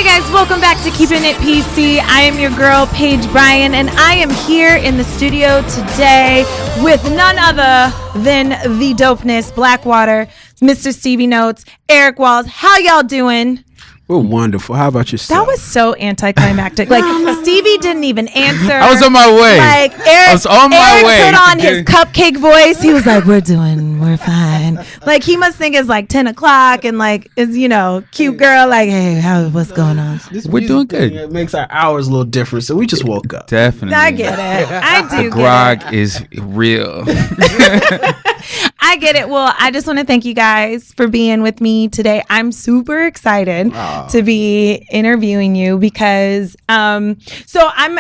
Hey guys, welcome back to Keepin' It PC. I am your girl, Paige Bryan, and I am here in the studio today with none other than the dopeness, Black Waat3r, Mr. Stevie Notes, Erick Walls. How y'all doing? We're wonderful. How about yourself? That was so anticlimactic. Like, Stevie didn't even answer. I was on my way. Like, Erick put on his cupcake voice. He was like, we're fine. Like, he must think it's like 10 o'clock and like, is, cute girl. Like, hey, what's going on? We're doing good. It makes our hours a little different, so we just woke up. Definitely. I get it. I do the grog is real. I get it. Well, I just want to thank you guys for being with me today. I'm super excited to be interviewing you because I'll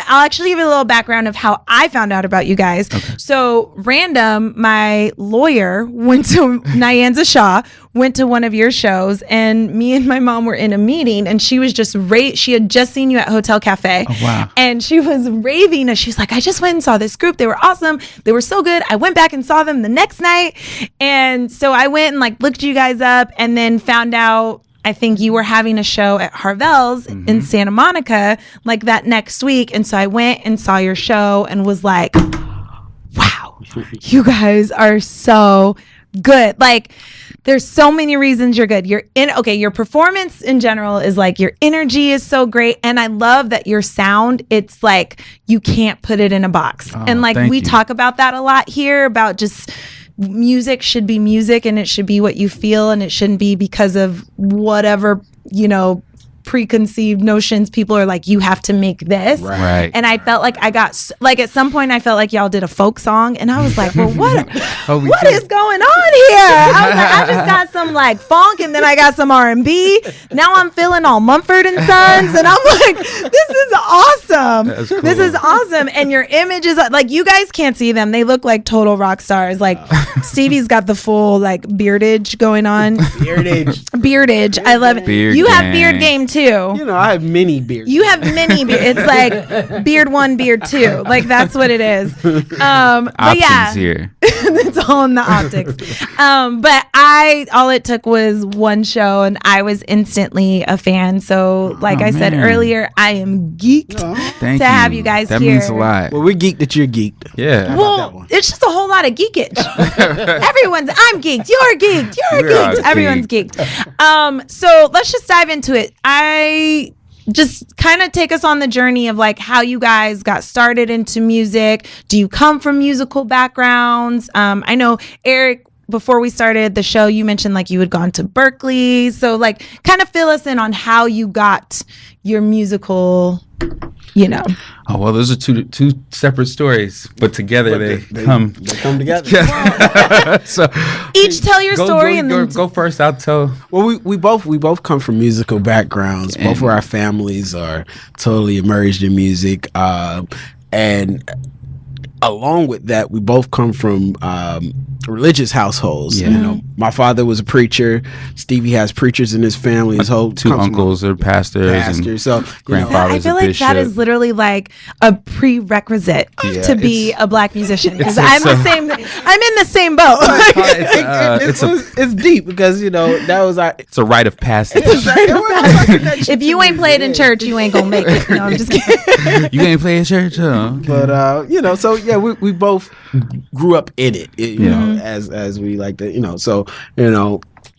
actually give you a little background of how I found out about you guys. Okay. So Random, my lawyer, went to Nyanza Shaw, went to one of your shows, and me and my mom were in a meeting, and she was just she had just seen you at Hotel Cafe. Oh, wow. And she was raving, and she's like, I just went and saw this group. They were awesome. They were so good. I went back and saw them the next night. And so I went and looked you guys up and then found out, I think you were having a show at Harvell's in Santa Monica that next week. And so I went and saw your show and was like, wow, you guys are so good. There's so many reasons you're good. Your performance in general is your energy is so great. And I love that your sound, it's you can't put it in a box. And we talk about that a lot here about just music should be music and it should be what you feel and it shouldn't be because of whatever, preconceived notions. People are like, you have to make this. Right. And I felt like I got, at some point I felt like y'all did a folk song and I was like, well, what is going on here? I was like, I just got some funk and then I got some R&B. Now I'm feeling all Mumford and Sons and I'm like, this is awesome. That's cool. This is awesome. And your image is you guys can't see them. They look like total rock stars. Stevie's got the full beardage going on. Beardage. I love it. You have beard game too. I have mini beards. You have mini beard. It's beard 1, beard 2. That's what it is. But yeah, here. It's all in the optics. But all it took was one show, and I was instantly a fan. So, I said earlier, I am geeked to have you guys that here. That means a lot. Well, we're geeked that you're geeked. Yeah. Well, it's just a whole lot of geekage. I'm geeked. You're geeked. You're geeked. Everyone's geeked. So let's just dive into it. I just kind of take us on the journey of how you guys got started into music. Do you come from musical backgrounds? I know Erick, before we started the show, you mentioned you had gone to Berkeley. So kind of fill us in on how you got your musical, Oh, well, those are two separate stories, but together they come together. So each tell your story and then go first. I'll tell. Well, we both come from musical backgrounds. Both of our families are totally immersed in music, and along with that, we both come from religious households. Yeah. My father was a preacher. Stevie has preachers in his family. His whole two uncles are pastors. And so grandfather's I feel a bishop. that is literally a prerequisite to be a black musician. Because I'm in the same boat. It's deep because that was our. It's a rite of passage. If you ain't played in church, you ain't gonna make it. No, I'm just kidding. You ain't play in church, huh? But so yeah, we both grew up in it. As we like to, so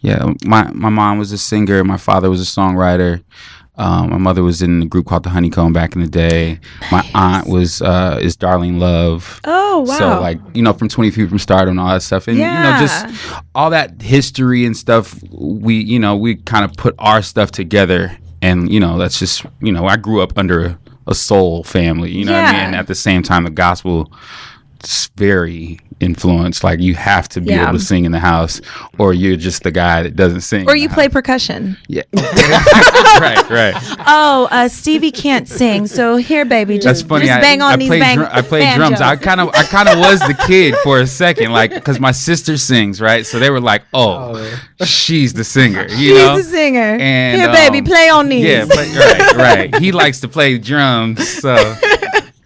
Yeah, my mom was a singer. My father was a songwriter. My mother was in a group called the Honeycomb back in the day. My aunt was is Darling Love. Oh wow! So from 20 Feet from Stardom and all that stuff, and just all that history and stuff. We kind of put our stuff together, and that's just I grew up under a soul family. You know what I mean? And at the same time, the gospel. It's very influenced. You have to be able to sing in the house, or you're just the guy that doesn't sing. Or you play percussion. Yeah. right. Oh, Stevie can't sing, so here, baby, just bang on these banjos. I played drums. I kind of was the kid for a second, because my sister sings, right? So they were like, "Oh, she's the singer." She's the singer. And here, baby, play on these. Yeah, right. He likes to play drums, so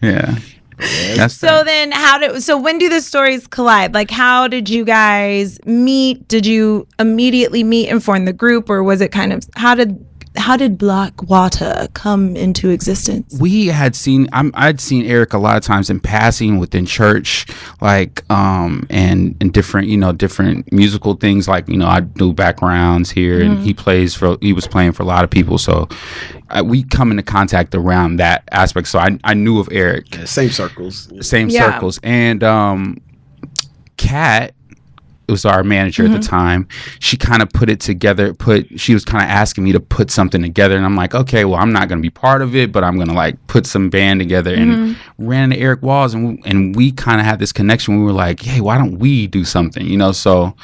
yeah. So then when do the stories collide? How did you guys meet? Did you immediately meet and form the group, or was it kind of, how did how did Black Waat3r come into existence? We had seen I'd seen Erick a lot of times in passing within church, like and different different musical things, like I do backgrounds here, and he was playing for a lot of people, so we come into contact around that aspect. So I knew of Erick. Same circles, and Kat was our manager at the time. She kind of put it together. She was kind of asking me to put something together, and I'm like, okay, well, I'm not going to be part of it, but I'm going to like put some band together. And ran into Erick Walls, and we kind of had this connection. We were like, hey, why don't we do something? So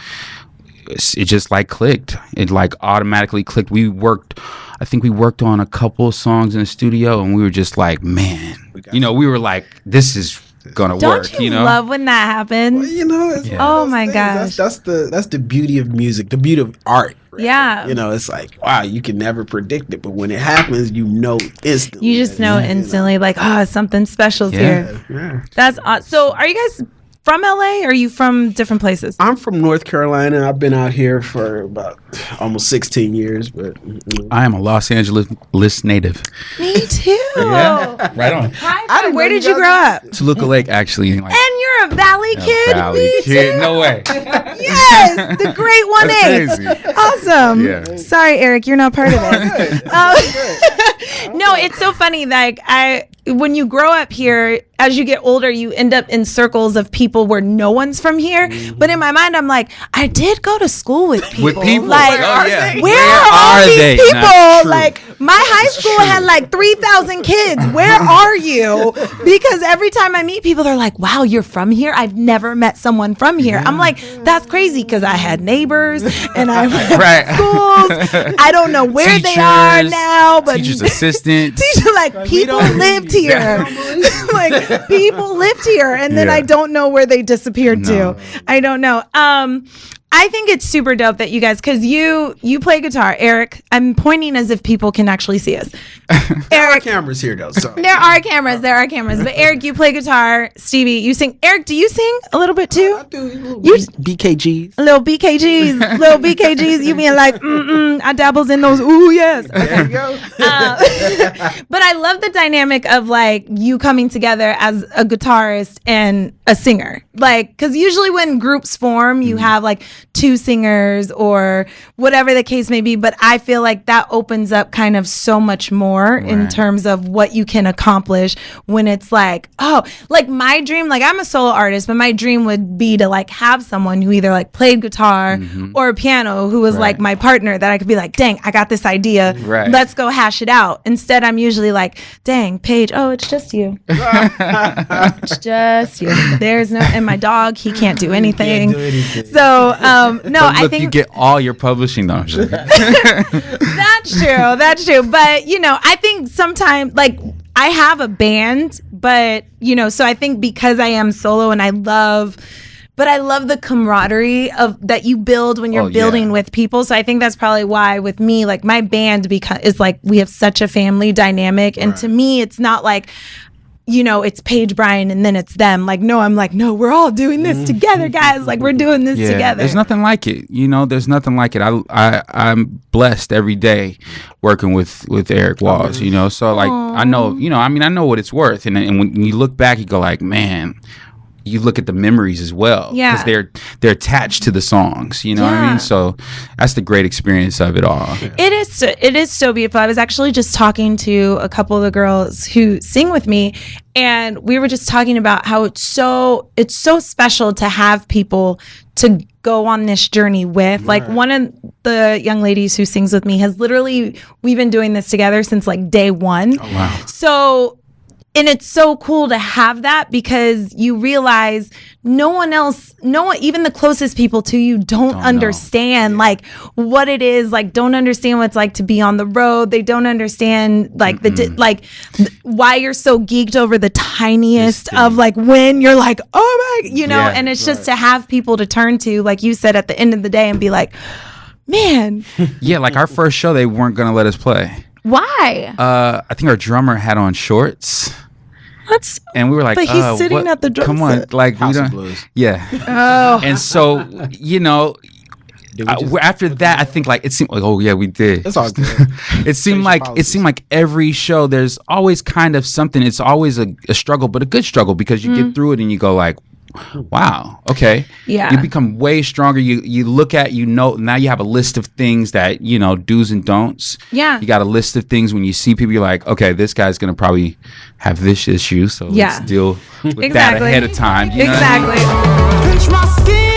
it just like clicked. It like automatically clicked. I think we worked on a couple of songs in the studio, and we were just like, man, we were like, this is gonna work. Don't you love when that happens? Well, oh my gosh, that's the beauty of music, the beauty of art. Right? Yeah, it's like, wow, you can never predict it, but when it happens, instantly. You just know instantly, like, something special's here. Yeah. That's awesome. So, are you guys from LA, or are you from different places? I'm from North Carolina. I've been out here for about almost 16 years, but I am a Los Angeles native. Me too. Yeah, right on. Hi, where did you grow up? Toluca Lake, actually. And you're a Valley kid. Valley kid, no way. Yes, the great 1-8. Awesome. Yeah. Sorry, Erick, you're not part of it. No, it's so funny. Like when you grow up here, as you get older, you end up in circles of people where no one's from here. But in my mind, I'm like, I did go to school with people. Like, where are these people? Like, my high school had like 3,000 kids. Where are you? Because every time I meet people, they're like, wow, you're from here? I've never met someone from here. I'm like, that's crazy, because I had neighbors and I went to schools. I don't know where they are now, but teacher's assistant. Like, people lived here. Like, people lived here, and then I don't know where they disappeared to. I don't know. I think it's super dope that you guys, because you play guitar, Erick. I'm pointing as if people can actually see us. There are cameras here, though. So. There are cameras. But Erick, you play guitar. Stevie, you sing. Erick, do you sing a little bit too? I do. BKGs. Little BKGs. You being like, I dabbles in those. Ooh, yes. Okay. There you go. But I love the dynamic of like you coming together as a guitarist and a singer. Like, because usually when groups form, you have like 2 singers or whatever the case may be. But I feel like that opens up kind of so much more in terms of what you can accomplish when it's like, like my dream, like I'm a solo artist, but my dream would be to like have someone who either like played guitar or piano, who was like my partner, that I could be like, dang, I got this idea. Let's go hash it out. Instead, I'm usually like, dang, Paige, it's just you. It's just you. There's no, and my dog, he can't do anything. So, no, I think you get all your publishing. No, that's true. But I think sometimes, like, I have a band, but so I think because I am solo and I love the camaraderie of that you build when you're building with people. So I think that's probably why with me, like my band is like, we have such a family dynamic. And to me, it's not like, it's Paige, Brian, and then it's them. Like, no, I'm like, no, we're all doing this together, guys. Like, we're doing this together. There's nothing like it. There's nothing like it. I'm blessed every day working with Erick Walls, So, like, I know, I know what it's worth. And when you look back, you go like, man, you look at the memories as well. Because they're attached to the songs, what I mean? So that's the great experience of it all. It is so beautiful. I was actually just talking to a couple of the girls who sing with me, and we were just talking about how it's so special to have people to go on this journey with. Like one of the young ladies who sings with me has literally, we've been doing this together since like day one. Oh, wow. So, and it's so cool to have that, because you realize no one, even the closest people to you don't understand like what it is, like don't understand what it's like to be on the road. They don't understand like why you're so geeked over the tiniest of like when you're like, oh my, and it's just to have people to turn to, like you said, at the end of the day and be like, man. Yeah, like our first show, they weren't going to let us play. Why? I think our drummer had on shorts. And we were like, but he's sitting at the drum Come on, set. like House we don't. of Blues. Yeah. Oh. And so After that, I think like it seemed like, oh yeah, we did. It's all good. It seemed like every show there's always kind of something. It's always a struggle, but a good struggle because you get through it and you go like, wow, okay. Yeah. You become way stronger. You look at, now you have a list of things that, do's and don'ts. Yeah. You got a list of things when you see people, you're like, okay, this guy's going to probably have this issue. So let's deal with that ahead of time. You know exactly. Pinch my skin.